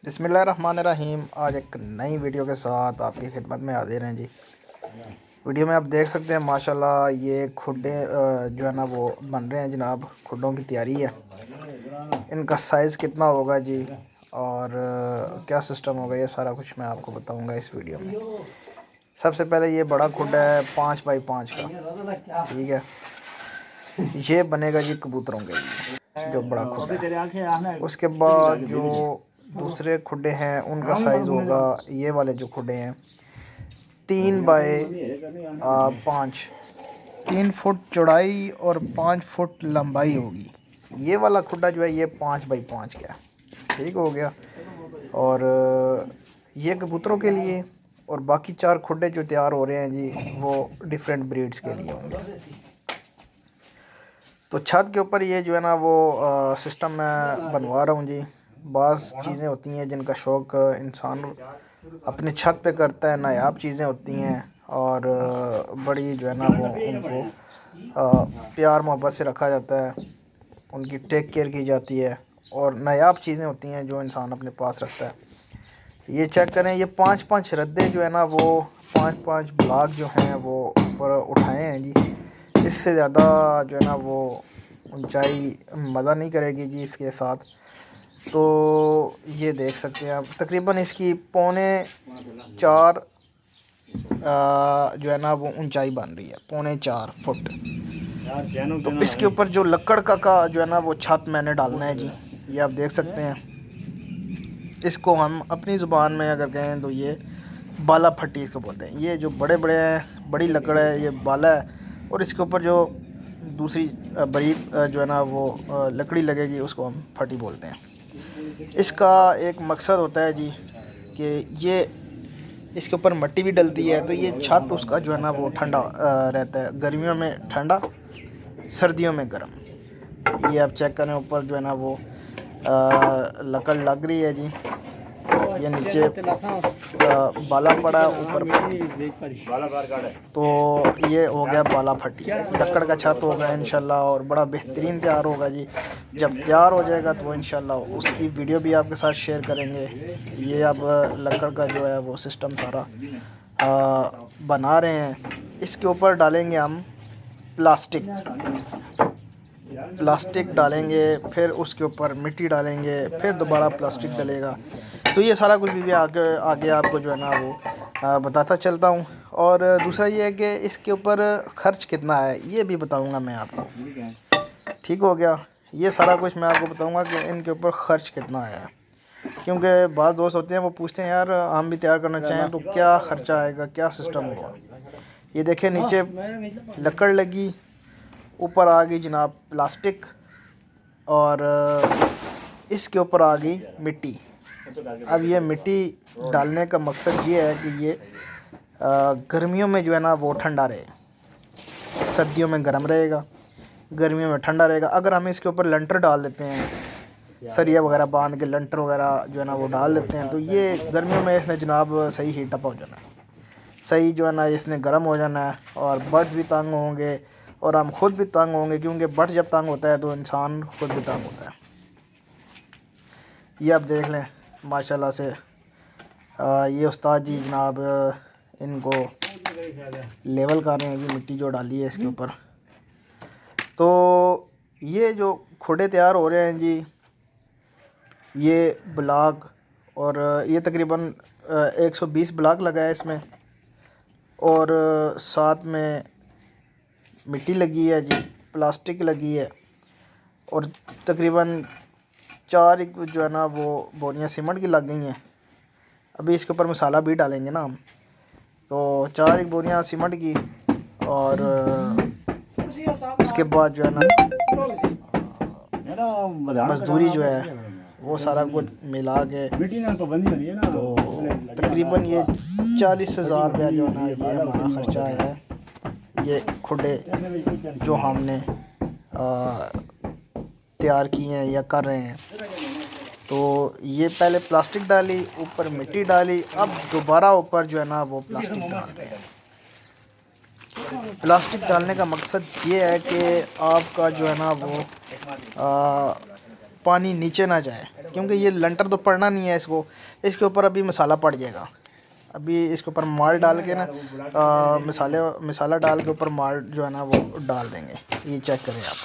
बिस्मिल्लाहिर्रहमानिर्रहीम। आज एक नई वीडियो के साथ आपकी खिदमत में हाजिर हैं जी। वीडियो में आप देख सकते हैं माशाल्लाह ये खुड्डे जो है ना वो बन रहे हैं जनाब। खुड्डों की तैयारी है। इनका साइज़ कितना होगा जी और क्या सिस्टम होगा ये सारा कुछ मैं आपको बताऊंगा इस वीडियो में। सबसे पहले ये बड़ा खुड्डा है 5 बाई 5 का, ठीक है। ये बनेगा जी कबूतरों के लिए, जो बड़ा खुड्डा है। उसके बाद जो दूसरे खुड्डे हैं उनका साइज़ होगा, ये वाले जो खुड्डे हैं 3 बाय 5, 3 फुट चौड़ाई और 5 फुट लंबाई होगी। ये वाला खुड्डा जो है ये 5 बाई 5 का, ठीक हो गया। और ये कबूतरों के लिए, और बाकी 4 खुड्डे जो तैयार हो रहे हैं जी वो डिफरेंट ब्रीड्स के लिए होंगे। तो छत के ऊपर ये जो है ना वो सिस्टम मैं बनवा रहा हूँ जी। बाज़ चीज़ें होती हैं जिनका शौक़ इंसान अपने छत पे करता है, नायाब चीज़ें होती हैं और बड़ी जो है ना वो उनको प्यार मोहब्बत से रखा जाता है, उनकी टेक केयर की जाती है और नायाब चीज़ें होती हैं जो इंसान अपने पास रखता है। ये चेक करें, ये 5-5 रद्दे जो है ना वो 5-5 ब्लॉक जो हैं वो ऊपर उठाए हैं जी। इससे ज़्यादा जो है ना वो ऊंचाई मज़ा नहीं करेगी जी इसके साथ। तो ये देख सकते हैं आप, तकरीबन इसकी 3.25 जो है ना वो ऊंचाई बन रही है, 3.25 फुट। तो इसके ऊपर जो लकड़ का जो है ना वो छत मैंने डालना है जी। ये आप देख सकते हैं। इसको हम अपनी ज़ुबान में अगर कहें तो ये बाला फट्टी इसको बोलते हैं। ये जो बड़ी लकड़ है ये बाला है, और इसके ऊपर जो दूसरी बारीक जो है ना वो लकड़ी लगेगी उसको हम फटी बोलते हैं। इसका एक मकसद होता है जी कि ये इसके ऊपर मिट्टी भी डलती है तो ये छत उसका जो है ना वो ठंडा रहता है, गर्मियों में ठंडा, सर्दियों में गर्म। ये आप चेक करें, ऊपर जो है ना वो लकड़ लग रही है जी। ये नीचे बाला पड़ा है, ऊपर तो ये हो गया बाला फटी, लकड़ का छत होगा इंशाल्लाह, और बड़ा बेहतरीन तैयार होगा जी। जब तैयार हो जाएगा तो इंशाल्लाह उसकी वीडियो भी आपके साथ शेयर करेंगे। ये अब लकड़ का जो है वो सिस्टम सारा बना रहे हैं। इसके ऊपर डालेंगे हम प्लास्टिक डालेंगे, फिर उसके ऊपर मिट्टी डालेंगे, फिर दोबारा प्लास्टिक डलेगा। तो ये सारा कुछ भी आगे आपको जो है ना वो बताता चलता हूँ। और दूसरा ये है कि इसके ऊपर ख़र्च कितना है ये भी बताऊँगा मैं आपको, ठीक हो गया। ये सारा कुछ मैं आपको बताऊँगा कि इनके ऊपर ख़र्च कितना आया है, क्योंकि बाद दोस्त होते हैं वो पूछते हैं यार हम भी तैयार करना चाहें तो क्या ख़र्चा आएगा, क्या सिस्टम होगा। ये देखें, नीचे लकड़ लगी, ऊपर आ गई जनाब प्लास्टिक, और इसके ऊपर आ गई मिट्टी। अब ये मिट्टी डालने का मकसद ये है कि ये गर्मियों में जो है ना वो ठंडा रहे, सर्दियों में गर्म रहेगा, गर्मियों में ठंडा रहेगा। अगर हम इसके ऊपर लंटर डाल देते हैं, सरिया वगैरह बांध के लंटर वगैरह जो है ना वो डाल देते हैं, तो ये गर्मियों में इसने जनाब सही हीट अप हो जाना है, सही जो है ना इसने गर्म हो जाना है, और बर्ड्स भी तंग होंगे और हम खुद भी तंग होंगे, क्योंकि बर्ड जब तंग होता है तो इंसान खुद भी तंग होता है। ये आप देख लें माशाल्लाह से ये उस्ताद जी जनाब इनको लेवल कर रहे हैं जी, मिट्टी जो डाली है इसके ऊपर। तो ये जो खुडे तैयार हो रहे हैं जी, ये ब्लॉक, और ये तकरीबन 120 ब्लॉक लगा है इसमें, और साथ में मिट्टी लगी है जी, प्लास्टिक लगी है, और तकरीबन 4 जो है ना वो बोरियां सीमेंट की लग गई हैं। अभी इसके ऊपर मसाला भी डालेंगे ना हम, तो 4 बोरियां सीमेंट की, और उसके बाद जो है ना मजदूरी जो है वो सारा कुछ मिला के तो तकरीबन ये 40,000 रुपया जो है ना ये हमारा ख़र्चा आया है। ये खुडे जो हमने तैयार किए हैं या कर रहे हैं, तो ये पहले प्लास्टिक डाली, ऊपर मिट्टी डाली, अब दोबारा ऊपर जो है ना वो प्लास्टिक डाल रहे हैं। प्लास्टिक डालने का मकसद ये है कि आपका जो है ना वो पानी नीचे ना जाए, क्योंकि ये लंटर तो पड़ना नहीं है इसको, इसके ऊपर अभी मसाला पड़ जाएगा। अभी इसके ऊपर माल डाल के ना मसाला डाल के ऊपर माल जो है ना वो डाल देंगे। ये चेक करें आप,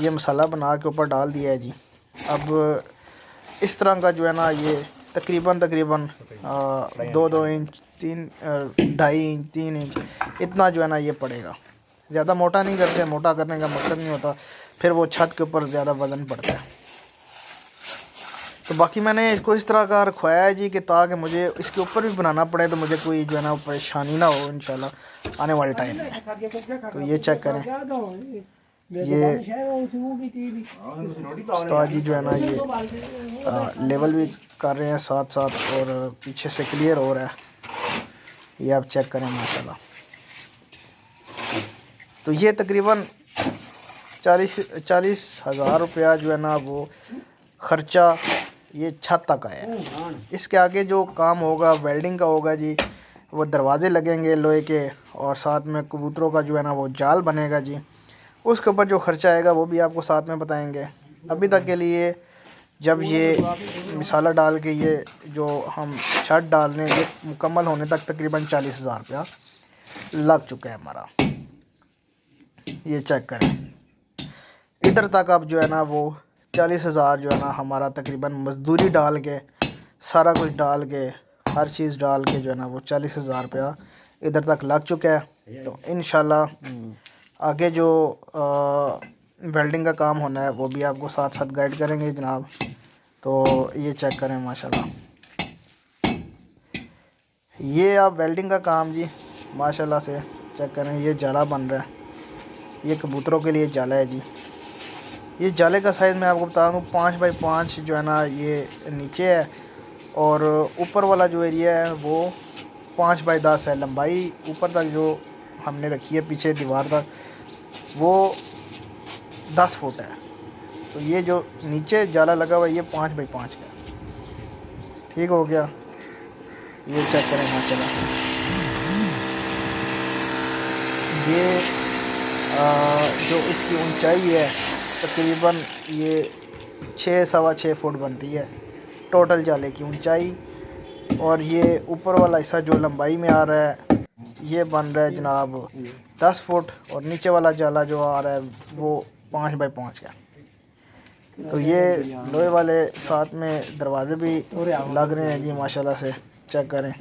ये मसाला बना के ऊपर डाल दिया है जी। अब इस तरह का जो है ना ये तकरीबन 2 इंच 2.5 इंच 3 इंच इतना जो है ना ये पड़ेगा। ज़्यादा मोटा नहीं करते, मोटा करने का मकसद नहीं होता, फिर वो छत के ऊपर ज़्यादा वज़न पड़ता है। तो बाकी मैंने इसको इस तरह का रखवाया है जी कि ताकि मुझे इसके ऊपर भी बनाना पड़े तो मुझे कोई जो है ना परेशानी ना हो इंशाल्लाह आने वाले टाइम में। तो ये चेक करें, ये उस्ताद जी जो है ना ये लेवल भी कर रहे हैं साथ साथ, और पीछे से क्लियर हो रहा है। ये आप चेक करें माशाल्लाह। तो ये तकरीबन 40,000 रुपया जो है ना वो ख़र्चा ये छत तक आया है। इसके आगे जो काम होगा वेल्डिंग का होगा जी, वो दरवाज़े लगेंगे लोहे के, और साथ में कबूतरों का जो है ना वो जाल बनेगा जी। उसके ऊपर जो ख़र्चा आएगा वो भी आपको साथ में बताएंगे। अभी तक के लिए जब ये मसाला डाल के ये जो हम छत डाल रहे हैं ये मुकम्मल होने तक तकरीबन 40,000 रुपया लग चुका है हमारा। ये चेक करें, इधर तक अब जो है ना वो 40,000 जो है ना हमारा तकरीबन मजदूरी डाल के सारा कुछ डाल के हर चीज़ डाल के जो है ना वो 40,000 रुपया इधर तक लग चुका है। तो इंशाल्लाह आगे जो वेल्डिंग का काम होना है वो भी आपको साथ साथ गाइड करेंगे जनाब। तो ये चेक करें माशाल्लाह, ये आप वेल्डिंग का काम जी माशाल्लाह से चेक करें। ये जाला बन रहा है, ये कबूतरों के लिए जाला है जी। ये जाले का साइज़ मैं आपको बता दूँ 5 बाई 5 जो है ना ये नीचे है, और ऊपर वाला जो एरिया है वो 5 बाई 10 है। लंबाई ऊपर तक जो हमने रखी है पीछे दीवार तक वो 10 फुट है। तो ये जो नीचे जाला लगा हुआ है ये 5 बाई 5 का, ठीक हो गया। ये चेक करें माशाल्लाह, ये जो इसकी ऊंचाई है तकरीबन ये 6-6.25 फुट बनती है टोटल जाले की ऊंचाई। और ये ऊपर वाला हिस्सा जो लंबाई में आ रहा है ये बन रहा है जनाब 10 फुट, और नीचे वाला जाला जो आ रहा है वो 5 बाई 5 का। तो ये लोहे वाले साथ में दरवाजे भी लग रहे हैं जी माशाल्लाह से चेक करें।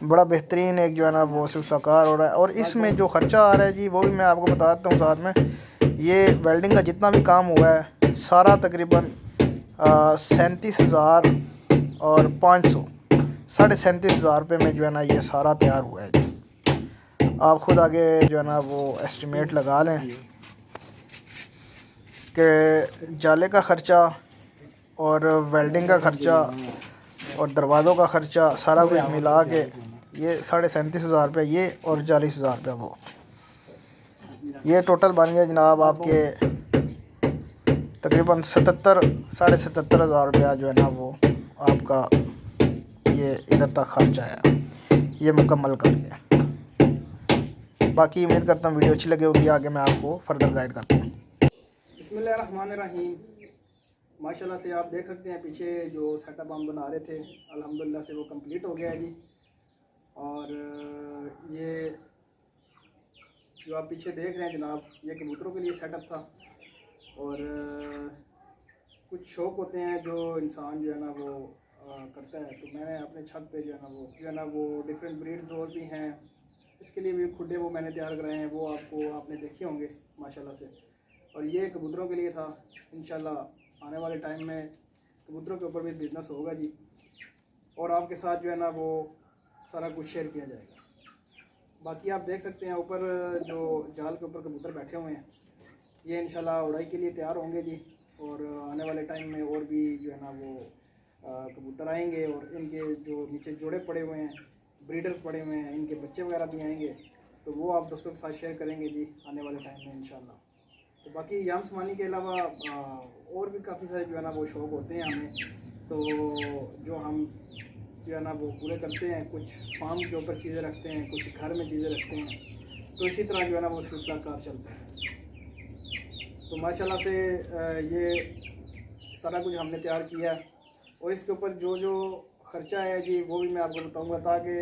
बड़ा बेहतरीन एक जो है ना वो सिलसिलाकार हो रहा है। और इसमें जो ख़र्चा आ रहा है जी वो भी मैं आपको बताता हूँ साथ में। ये वेल्डिंग का जितना भी काम हुआ है सारा तकरीबन 37,500 37,500 रुपये में जो है ना ये सारा तैयार हुआ है जी। आप ख़ुद आगे जो है ना वो एस्टिमेट लगा लें कि जाले का ख़र्चा और वेल्डिंग का ख़र्चा और दरवाज़ों का ख़र्चा सारा कुछ मिला के ये 37,500 रुपये ये और 40,000 रुपये वो, ये टोटल बन गया जनाब आपके तकरीबन 77,000 रुपया जो है ना वो आपका ये इधर तक खर्च आया ये मुकम्मल करके। बाकी उम्मीद करता हूँ वीडियो अच्छी लगी होगी, आगे मैं आपको फर्दर गाइड करता हूँ। बिस्मिल्लाहिर्रहमानिर्रहीम। माशाल्लाह से आप देख सकते हैं पीछे जो सेटअप हम बना रहे थे अल्हम्दुलिल्लाह से वो कंप्लीट हो गया है जी। और ये जो आप पीछे देख रहे हैं जनाब ये कबूतरों के लिए सेटअप था। और कुछ शौक़ होते हैं जो इंसान जो है ना वो करता है। तो मैंने अपने छत पे जो है ना वो डिफरेंट ब्रीड्स और भी हैं, इसके लिए भी खुडे वो मैंने तैयार कराए हैं, वो आपने देखे होंगे माशाल्लाह से। और ये कबूतरों के लिए था। इंशाल्लाह आने वाले टाइम में कबूतरों के ऊपर भी बिज़नेस होगा जी, और आपके साथ जो है ना वो सारा कुछ शेयर किया जाएगा। बाकी आप देख सकते हैं ऊपर जो जाल के ऊपर कबूतर बैठे हुए हैं ये इंशाल्लाह उड़ाई के लिए तैयार होंगे जी। और आने वाले टाइम में और भी जो है ना वो कबूतर आएंगे, और इनके जो नीचे जोड़े पड़े हुए हैं ब्रीडर पड़े हुए हैं इनके बच्चे वगैरह भी आएंगे, तो वो आप दोस्तों के साथ शेयर करेंगे जी आने वाले टाइम में इंशाल्लाह। तो बाकी याम समानी के अलावा और भी काफ़ी सारे जो है ना वो शौक़ होते हैं हमें, तो जो हम जो है ना वो पूरे करते हैं। कुछ फार्म के ऊपर चीज़ें रखते हैं, कुछ घर में चीज़ें रखते हैं, तो इसी तरह जो है ना वो सिलसिला कार चलता है। तो माशाल्लाह से ये सारा कुछ हमने तैयार किया है। और इसके ऊपर जो जो ख़र्चा है जी वो भी मैं आपको बताऊंगा, ताकि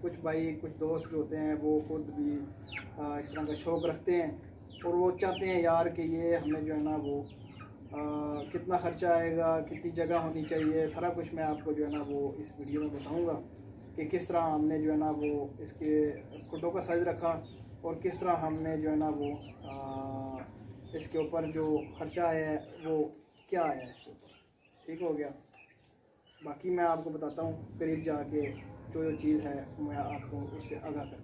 कुछ भाई कुछ दोस्त जो होते हैं वो खुद भी इस तरह का शौक़ रखते हैं और वो चाहते हैं यार कि ये हमें जो है ना वो कितना ख़र्चा आएगा, कितनी जगह होनी चाहिए, सारा कुछ मैं आपको जो है ना वो इस वीडियो में बताऊंगा कि किस तरह हमने जो है ना वो इसके फ़ोटो का साइज़ रखा और किस तरह हमने जो है ना वो इसके ऊपर जो ख़र्चा आया है वो क्या आया है इसके ऊपर। ठीक हो गया। बाकी मैं आपको बताता हूँ करीब जाके जो जो चीज़ है मैं आपको उससे आगाह करता हूँ।